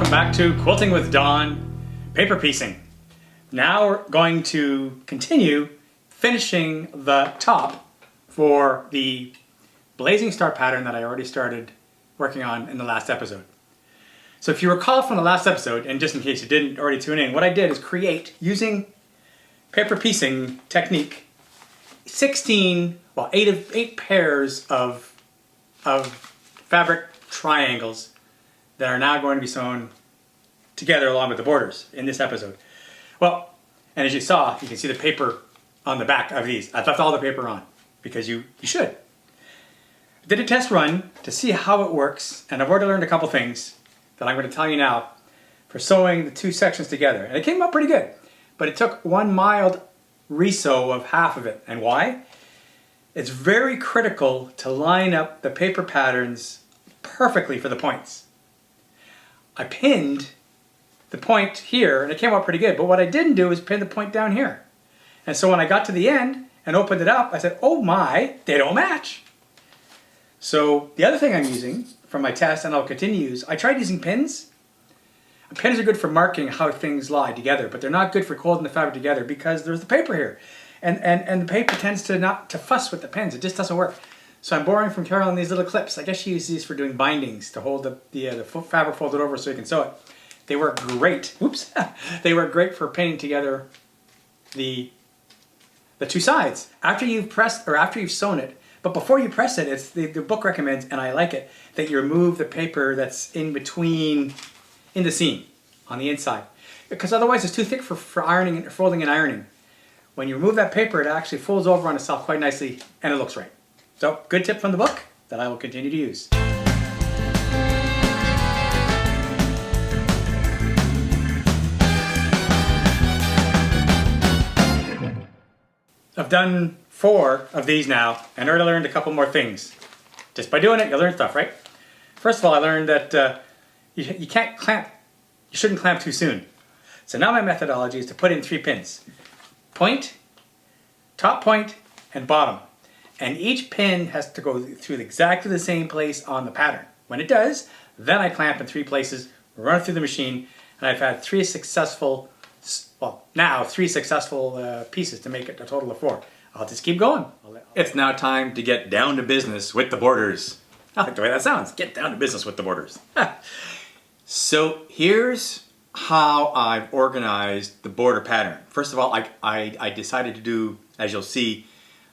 welcome back to Quilting with Dawn, paper piecing. Now we're going to continue finishing the top for the Blazing Star pattern that I already started working on in the last episode. So if you recall from the last episode, and just in case you didn't already tune in, what I did is create, using paper piecing technique, 8 pairs of fabric triangles that are now going to be sewn together along with the borders in this episode. Well, and as you saw, you can see the paper on the back of these. I've left all the paper on because you should. I did a test run to see how it works, and I've already learned a couple things that I'm going to tell you now for sewing the two sections together. And it came out pretty good, but it took one mild resew of half of it. And why? It's very critical to line up the paper patterns perfectly for the points. I pinned the point here and it came out pretty good, but what I didn't do is pin the point down here. And so when I got to the end and opened it up, I said, oh my, they don't match. So the other thing I'm using for my test, and I'll continue to use, I tried using pins. Pins are good for marking how things lie together, but they're not good for holding the fabric together because there's the paper here. And the paper tends to not to fuss with the pins. It just doesn't work. So I'm borrowing from Carolyn these little clips. I guess she uses these for doing bindings to hold the fabric folded over so you can sew it. They work great. Oops. They work great for pinning together the two sides. After you've pressed or after you've sewn it, but before you press it, it's the book recommends, and I like it, that you remove the paper that's in between, in the seam on the inside, because otherwise it's too thick for ironing and folding and ironing. When you remove that paper, it actually folds over on itself quite nicely and it looks right. So, good tip from the book that I will continue to use. I've done 4 of these now and already learned a couple more things. Just by doing it, you learn stuff, right? First of all, I learned that you can't clamp, you shouldn't clamp too soon. So now my methodology is to put in 3 pins. Point, top point, and bottom. And each pin has to go through exactly the same place on the pattern. When it does, then I clamp in 3 places, run it through the machine, and I've had 3 successful, well, now 3 successful pieces to make it a total of 4. I'll just keep going. It's now time to get down to business with the borders. I like the way that sounds. Get down to business with the borders. So here's how I've organized the border pattern. First of all, I decided to do, as you'll see,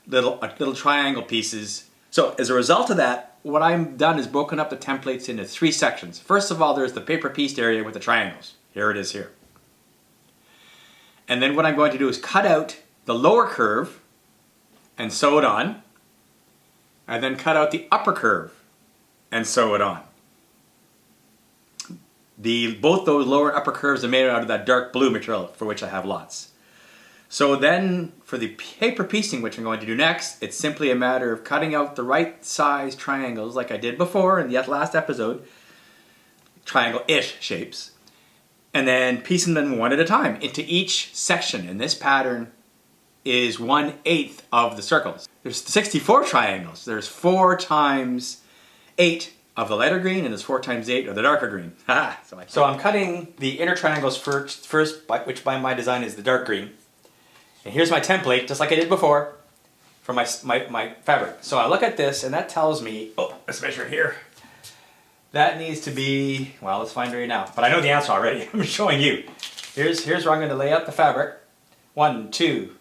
little triangle pieces. So as a result of that, what I've done is broken up the templates into 3 sections. First of all, there's the paper pieced area with the triangles. Here it is here. And then what I'm going to do is cut out the lower curve and sew it on. And then cut out the upper curve and sew it on. Both those lower and upper curves are made out of that dark blue material, for which I have lots. So then, for the paper piecing, which I'm going to do next, it's simply a matter of cutting out the right size triangles like I did before in the last episode, triangle-ish shapes, and then piecing them one at a time into each section. And this pattern is 1/8 of the circles. There's 64 triangles. There's 4 times 8 of the lighter green, and there's 4 times 8 of the darker green. So I'm cutting the inner triangles first, which by my design is the dark green. And here's my template, just like I did before, for my fabric. So I look at this, and that tells me, oh, let's measure it here. That needs to be, well, let's find it right now. But I know the answer already. I'm showing you. Here's where I'm going to lay out the fabric. 1, 2.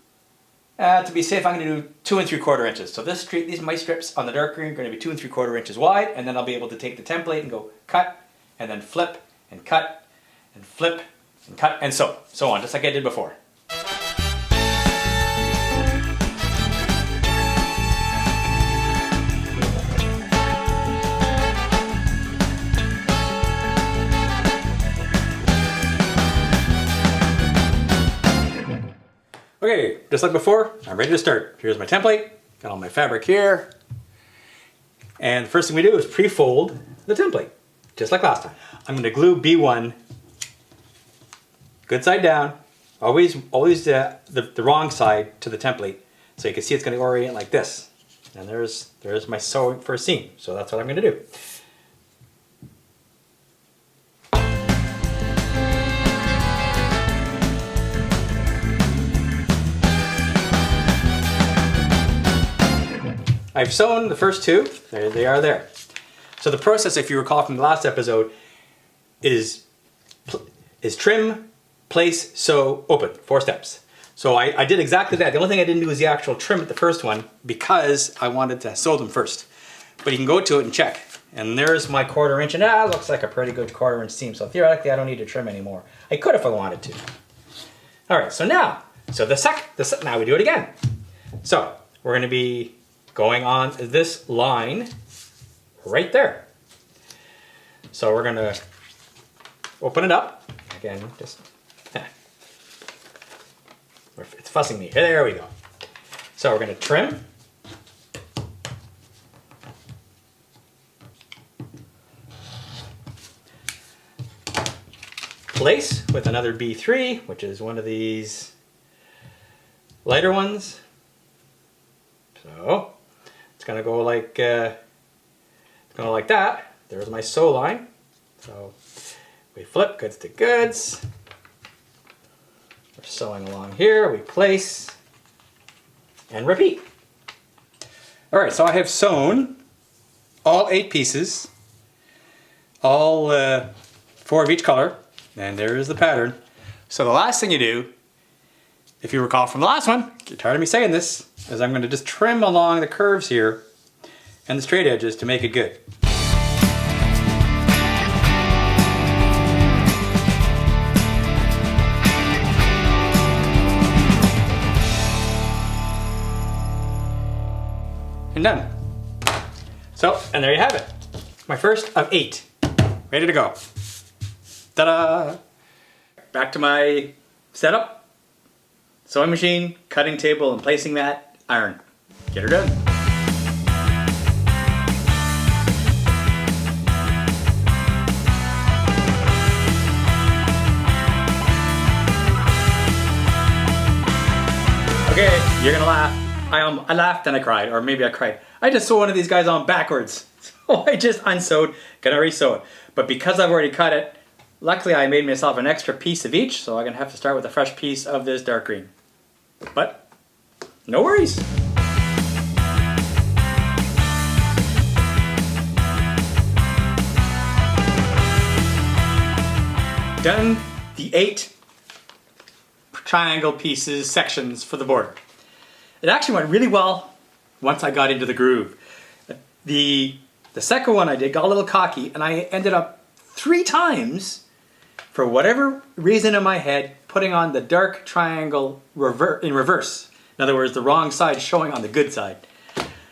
To be safe, I'm going to do 2 3/4 inches. So these my strips on the dark green are going to be 2 3/4 inches wide, and then I'll be able to take the template and go cut, and then flip, and cut, and flip, and cut, and so on, just like I did before. Okay, just like before, I'm ready to start. Here's my template, got all my fabric here. And the first thing we do is pre-fold the template, just like last time. I'm going to glue B1 good side down, always the wrong side to the template. So you can see it's going to orient like this. And there's my sewing first seam. So that's what I'm going to do. I've sewn the first two. There they are there. So the process, if you recall from the last episode, is trim, place, sew, open. 4 steps. So I did exactly that. The only thing I didn't do was the actual trim at the first one because I wanted to sew them first. But you can go to it and check. And there's my 1/4 inch, and that looks like a pretty good 1/4 inch seam. So theoretically, I don't need to trim anymore. I could if I wanted to. All right, so now, now we do it again. So we're going to be going on this line right there. So we're going to open it up. Again, just, it's fussing me. There we go. So we're going to trim. Place with another B3, which is one of these lighter ones. So it's going to go like that. There's my sew line. So we flip goods to goods. We're sewing along here. We place and repeat. All right, so I have sewn all 8 pieces, all 4 of each color, and there is the pattern. So the last thing you do, if you recall from the last one, you're tired of me saying this, is I'm going to just trim along the curves here and the straight edges to make it good. And done. So, and there you have it. My first of 8. Ready to go. Ta-da! Back to my setup. Sewing machine, cutting table, and placing mat, iron. Get her done. Okay, you're gonna laugh. I laughed and I cried, or maybe I cried. I just sewed one of these guys on backwards. So I just unsewed, gonna re-sew it. But because I've already cut it, luckily I made myself an extra piece of each, so I'm gonna have to start with a fresh piece of this dark green. But, no worries. Done the 8 triangle pieces, sections for the border. It actually went really well once I got into the groove. The second one I did got a little cocky, and I ended up 3 times, for whatever reason in my head, putting on the dark triangle in reverse. In other words, the wrong side showing on the good side.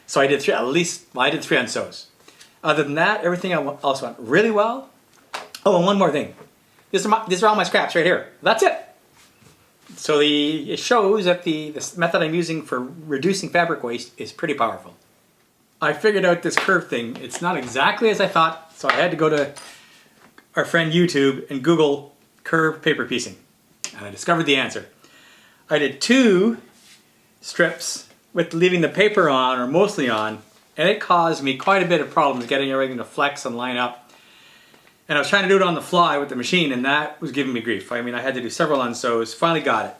So I did 3, I did 3 unsews. Other than that, everything else went really well. Oh, and one more thing. These are all my scraps right here. That's it. So it shows that the method I'm using for reducing fabric waste is pretty powerful. I figured out this curve thing. It's not exactly as I thought, so I had to go to our friend YouTube and Google curved paper piecing. And I discovered the answer. I did 2 strips with leaving the paper on, or mostly on, and it caused me quite a bit of problems getting everything to flex and line up. And I was trying to do it on the fly with the machine, and that was giving me grief. I mean, I had to do several unsews, finally got it.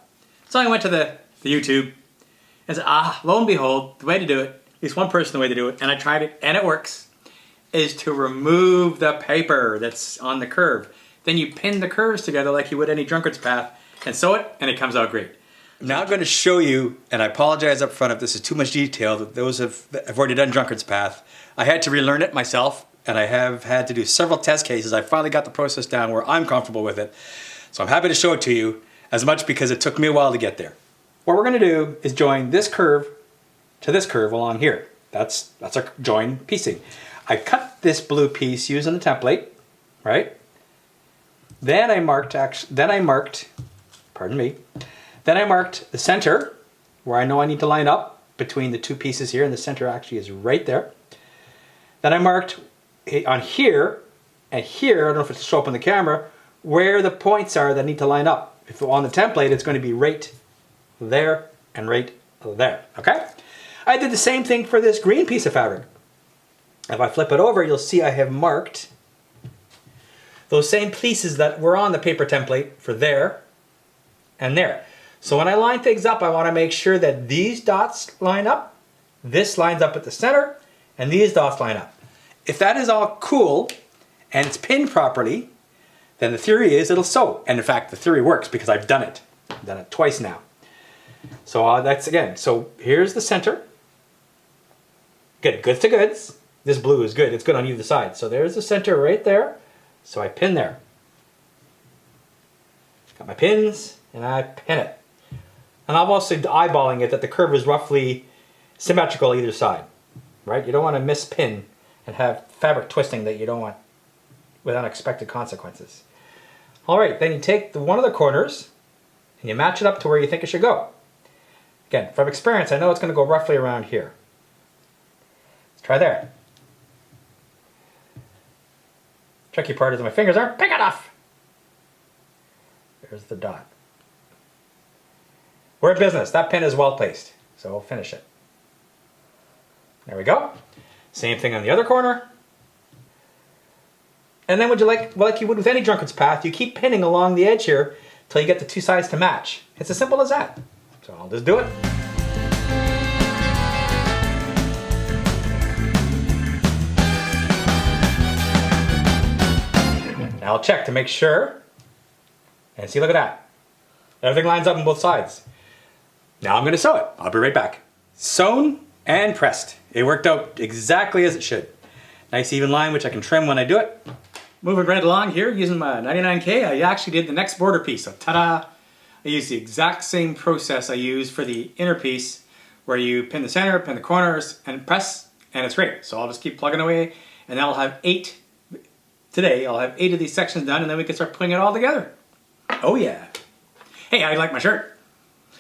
So I went to the YouTube and said, lo and behold, the way to do it, at least one person the way to do it, and I tried it, and it works, is to remove the paper that's on the curve. Then you pin the curves together like you would any drunken's path, and sew it, and it comes out great. Now I'm going to show you, and I apologize up front if this is too much detail, that those have already done drunkard's path. I had to relearn it myself, and I have had to do several test cases. I finally got the process down where I'm comfortable with it. So I'm happy to show it to you, as much because it took me a while to get there. What we're going to do is join this curve to this curve along here. That's our join piecing. I cut this blue piece using the template, right? Then I marked the center where I know I need to line up between the 2 pieces here, and the center actually is right there. Then I marked on here and here, I don't know if it'll show up on the camera, where the points are that need to line up. If on the template, it's going to be right there and right there, okay? I did the same thing for this green piece of fabric. If I flip it over, you'll see I have marked those same pieces that were on the paper template for there and there. So when I line things up, I want to make sure that these dots line up this lines up at the center, and these dots line up. If that is all cool, and it's pinned properly, then the theory is it'll sew. And in fact, the theory works because I've done it. I've done it twice now. So that's again, so here's the center. Good, goods to goods. This blue is good, it's good on either side. So there's the center right there. So I pin there. Got my pins, and I pin it. And I'm also eyeballing it that the curve is roughly symmetrical either side, right? You don't want to miss pin and have fabric twisting that you don't want with unexpected consequences. All right, then you take one of the corners and you match it up to where you think it should go. Again, from experience, I know it's going to go roughly around here. Let's try there. Tricky part is my fingers aren't big enough. There's the dot. We're in business. That pin is well placed, so we'll finish it. There we go. Same thing on the other corner. And then would you like you would with any drunken's path, you keep pinning along the edge here till you get the two sides to match. It's as simple as that. So I'll just do it. Now I'll check to make sure. And see, look at that. Everything lines up on both sides. Now I'm going to sew it. I'll be right back. Sewn and pressed. It worked out exactly as it should. Nice even line, which I can trim when I do it. Moving right along here, using my 99K, I actually did the next border piece. So ta-da! I used the exact same process I used for the inner piece, where you pin the center, pin the corners, and press, and it's great. So I'll just keep plugging away, and I'll have 8. Today, I'll have 8 of these sections done, and then we can start putting it all together. Oh yeah! Hey, I like my shirt.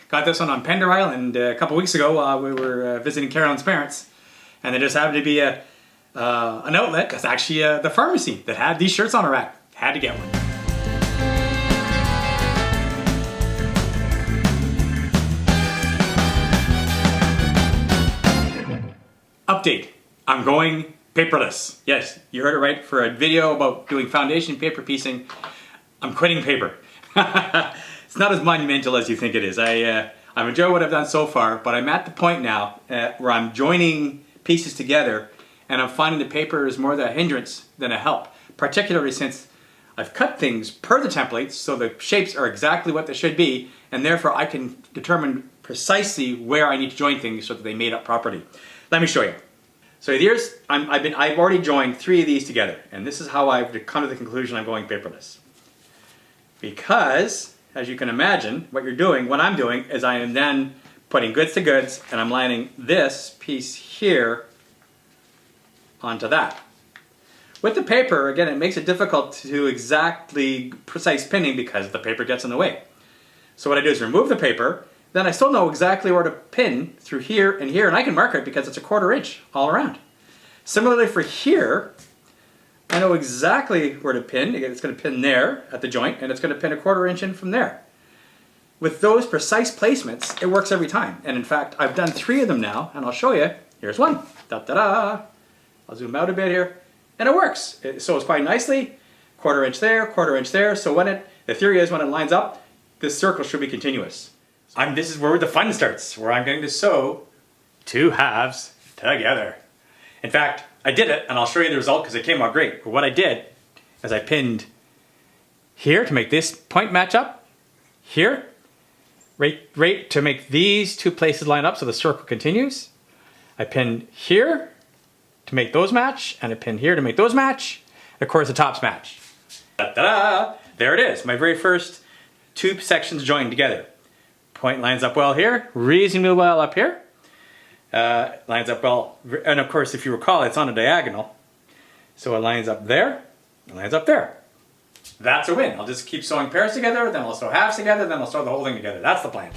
Got this one on Pender Island a couple weeks ago. We were visiting Carolyn's parents, and there just happened to be an outlet that's actually the pharmacy that had these shirts on a rack. Had to get one. Update. I'm going paperless. Yes, you heard it right. For a video about doing foundation paper piecing, I'm quitting paper. It's not as monumental as you think it is. I'm enjoying what I've done so far, but I'm at the point now where I'm joining pieces together, and I'm finding the paper is more the hindrance than a help, particularly since I've cut things per the templates so the shapes are exactly what they should be, and therefore I can determine precisely where I need to join things so that they made up properly. Let me show you. So here's, I've already joined 3 of these together, and this is how I've come to the conclusion I'm going paperless. Because, as you can imagine, what I'm doing is I am then putting goods to goods, and I'm lining this piece here onto that. With the paper, again, it makes it difficult to do exactly precise pinning because the paper gets in the way. So what I do is remove the paper, then I still know exactly where to pin through here, and I can mark it because it's a 1/4 inch all around. Similarly for here, I know exactly where to pin. It's going to pin there at the joint, and it's going to pin a 1/4 inch in from there. With those precise placements, it works every time. And in fact, I've done 3 of them now, and I'll show you. Here's one. Da-da-da! I'll zoom out a bit here. And it works. It sews quite nicely. 1/4 inch there, 1/4 inch there. So the theory is when it lines up, this circle should be continuous. This is where the fun starts, where I'm going to sew 2 halves together. In fact, I did it, and I'll show you the result because it came out great. But what I did is I pinned here to make this point match up, here, right to make these 2 places line up so the circle continues. I pinned here to make those match, and I pinned here to make those match. And of course, the tops match. Da-da-da! There it is, my very first 2 sections joined together. Point lines up well here, reasonably well up here. Lines up well, and of course, if you recall, it's on a diagonal. So it lines up there, it lines up there. That's a win. I'll just keep sewing pairs together, then I'll sew halves together, then I'll sew the whole thing together. That's the plan.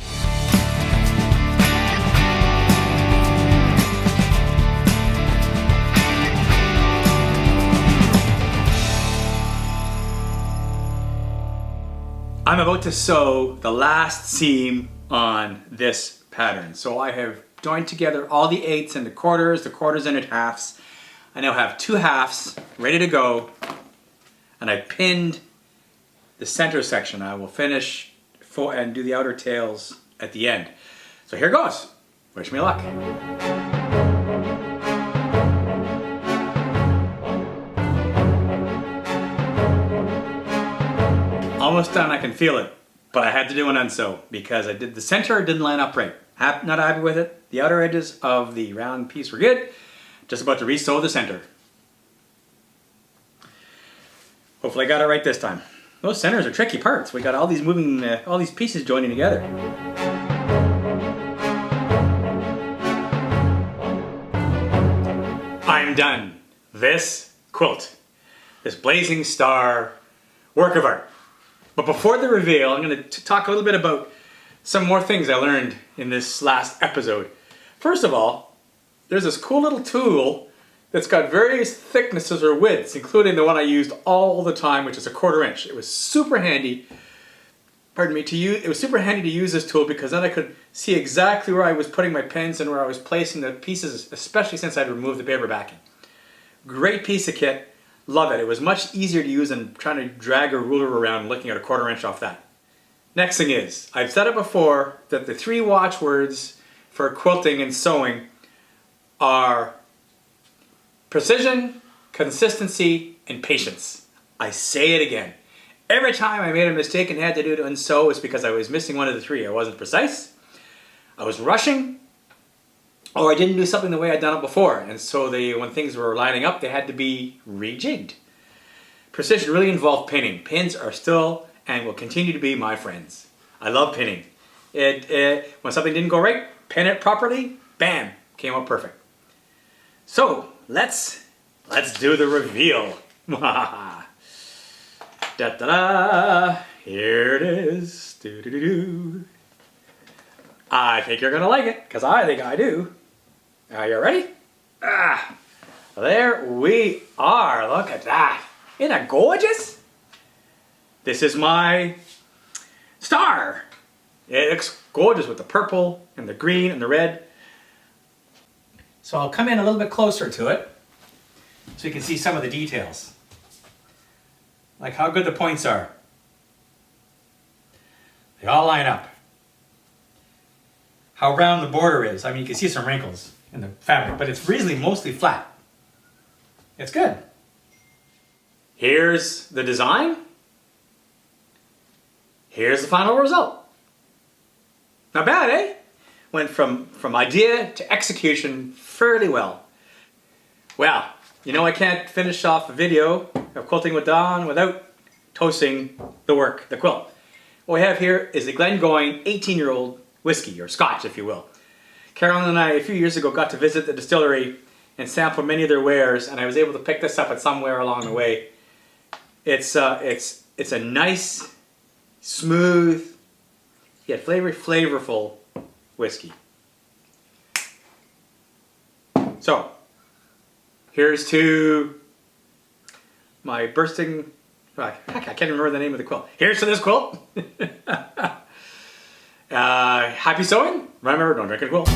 I'm about to sew the last seam on this pattern. So I have joined together all the 8s and the quarters into halves. I now have 2 halves ready to go, and I pinned the center section. I will finish and do the outer tails at the end. So here goes. Wish me luck. almost done, I can feel it. But I had to do an unsew because I did the center didn't line up right. Not happy with it. The outer edges of the round piece were good. Just about to re-sew the center. Hopefully I got it right this time. Those centers are tricky parts. We got all these moving, all these pieces joining together. I'm done. This quilt, this Blazing Star work of art. But before the reveal, I'm going to talk a little bit about some more things I learned in this last episode. First of all, there's this cool little tool that's got various thicknesses or widths, including the one I used all the time, which is a 1/4 inch. It was super handy, pardon me, to use. It was super handy to use this tool because then I could see exactly where I was putting my pins and where I was placing the pieces, especially since I'd removed the paper backing. Great piece of kit. Love it. It was much easier to use than trying to drag a ruler around looking at a 1/4 inch off that. Next thing is, I've said it before that the 3 watchwords for quilting and sewing are precision, consistency, and patience. I say it again. Every time I made a mistake and had to do it to unsew, it's because I was missing one of the 3. I wasn't precise, I was rushing, or I didn't do something the way I'd done it before. And so when things were lining up, they had to be rejigged. Precision really involved pinning. Pins are still and will continue to be my friends. I love pinning. When something didn't go right, pin it properly, bam, came out perfect. So let's do the reveal. Da-da-da. Here it is. Do-do-do-do. I think you're gonna like it, because I think I do. Are you ready? There we are. Look at that. Isn't that gorgeous? This is my star. It looks gorgeous with the purple and the green and the red. So I'll come in a little bit closer to it so you can see some of the details. Like how good the points are. They all line up. How round the border is. I mean, you can see some wrinkles in the fabric, but it's really mostly flat. It's good. Here's the design. Here's the final result. Not bad, eh? Went from idea to execution fairly well. Well, you know I can't finish off a video of Quilting with Dawn without toasting the work, the quilt. What we have here is the Glengoyne 18-year-old whiskey, or scotch if you will. Carolyn and I a few years ago got to visit the distillery and sample many of their wares, and I was able to pick this up at somewhere along the way. It's a nice, smooth, yet flavorful whiskey. So, here's to my bursting, I can't remember the name of the quilt. Here's to this quilt. Happy sewing. Remember, don't drink and quilt.